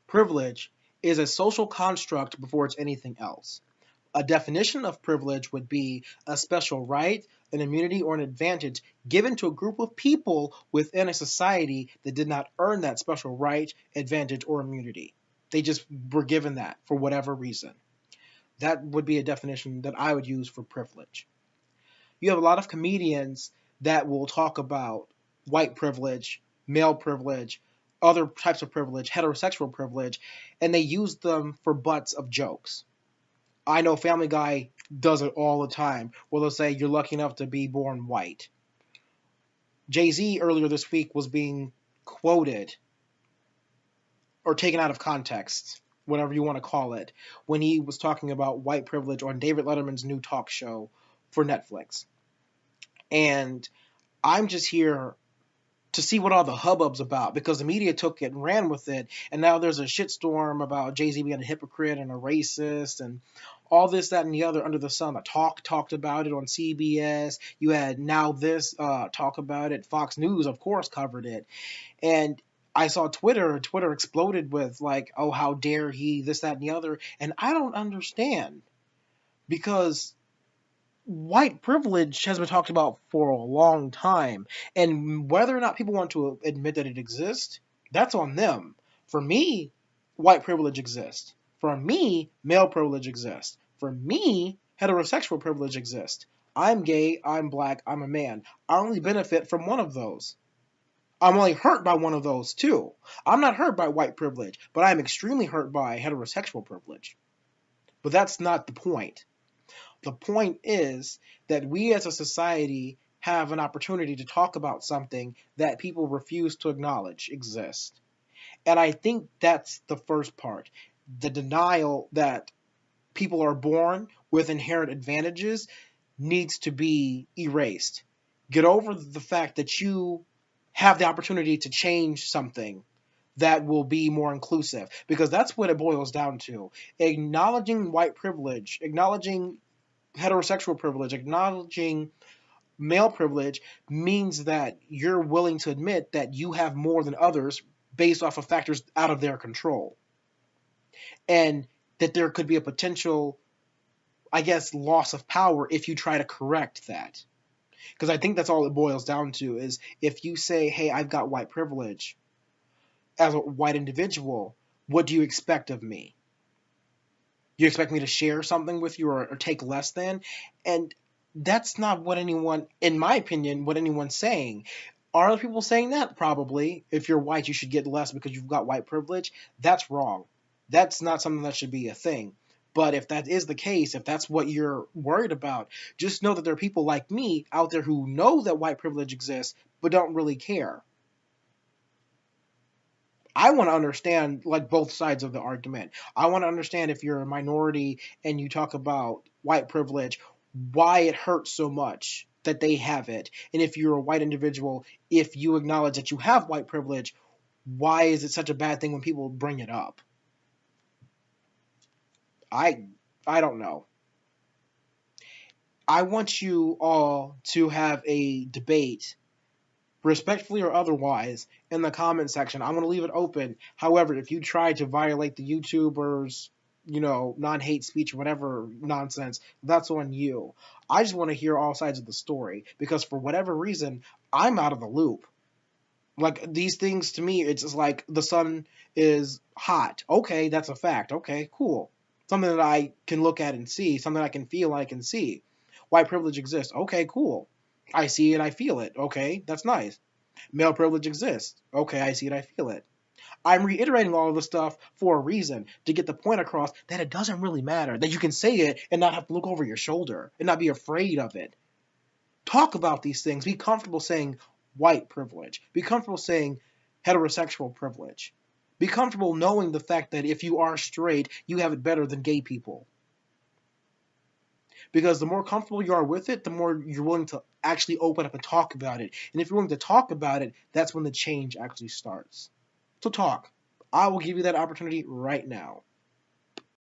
Privilege is a social construct before it's anything else. A definition of privilege would be a special right, an immunity, or an advantage given to a group of people within a society that did not earn that special right, advantage, or immunity. They just were given that for whatever reason. That would be a definition that I would use for privilege. You have a lot of comedians that will talk about white privilege, male privilege, other types of privilege, heterosexual privilege, and they use them for butts of jokes. I know Family Guy does it all the time, where they'll say, "You're lucky enough to be born white." Jay-Z earlier this week was being quoted or taken out of context, whatever you want to call it, when he was talking about white privilege on David Letterman's new talk show for Netflix. And I'm just here to see what all the hubbub's about, because the media took it and ran with it, and now there's a shitstorm about Jay-Z being a hypocrite and a racist and all this, that, and the other under the sun. The talked about it on CBS. You had Now This talk about it. Fox News, of course, covered it. And I saw Twitter. Twitter exploded with like, "Oh, how dare he, this, that, and the other." And I don't understand, because white privilege has been talked about for a long time, and whether or not people want to admit that it exists, that's on them. For me, white privilege exists. For me, male privilege exists. For me, heterosexual privilege exists. I'm gay, I'm black, I'm a man. I only benefit from one of those. I'm only hurt by one of those too. I'm not hurt by white privilege, but I'm extremely hurt by heterosexual privilege. But that's not the point. The point is that we as a society have an opportunity to talk about something that people refuse to acknowledge exists. And I think that's the first part. The denial that people are born with inherent advantages needs to be erased. Get over the fact that you have the opportunity to change something that will be more inclusive, because that's what it boils down to. Acknowledging white privilege, acknowledging heterosexual privilege, acknowledging male privilege means that you're willing to admit that you have more than others based off of factors out of their control. And that there could be a potential, I guess, loss of power if you try to correct that. Because I think that's all it boils down to, is if you say, "Hey, I've got white privilege as a white individual, what do you expect of me? You expect me to share something with you, or take less than?" And that's not what anyone, in my opinion, what anyone's saying. Are other people saying that? Probably. If you're white, you should get less because you've got white privilege. That's wrong. That's not something that should be a thing. But if that is the case, if that's what you're worried about, just know that there are people like me out there who know that white privilege exists, but don't really care. I want to understand like both sides of the argument. I want to understand, if you're a minority and you talk about white privilege, why it hurts so much that they have it. And if you're a white individual, if you acknowledge that you have white privilege, why is it such a bad thing when people bring it up? I I don't know. I want you all to have a debate, respectfully or otherwise, in the comment section. I'm going to leave it open. However, if you try to violate the YouTubers, non-hate speech or whatever nonsense, that's on you. I just want to hear all sides of the story, because for whatever reason, I'm out of the loop. Like, these things to me, it's just like the sun is hot. Okay, that's a fact. Okay, cool. Something that I can look at and see, something I can feel, I can see. White privilege exists. Okay, cool. I see it, I feel it. Okay, that's nice. Male privilege exists. Okay, I see it, I feel it. I'm reiterating all of this stuff for a reason, to get the point across that it doesn't really matter, that you can say it and not have to look over your shoulder and not be afraid of it. Talk about these things. Be comfortable saying white privilege. Be comfortable saying heterosexual privilege. Be comfortable knowing the fact that if you are straight, you have it better than gay people. Because the more comfortable you are with it, the more you're willing to actually open up and talk about it. And if you're willing to talk about it, that's when the change actually starts. So talk. I will give you that opportunity right now.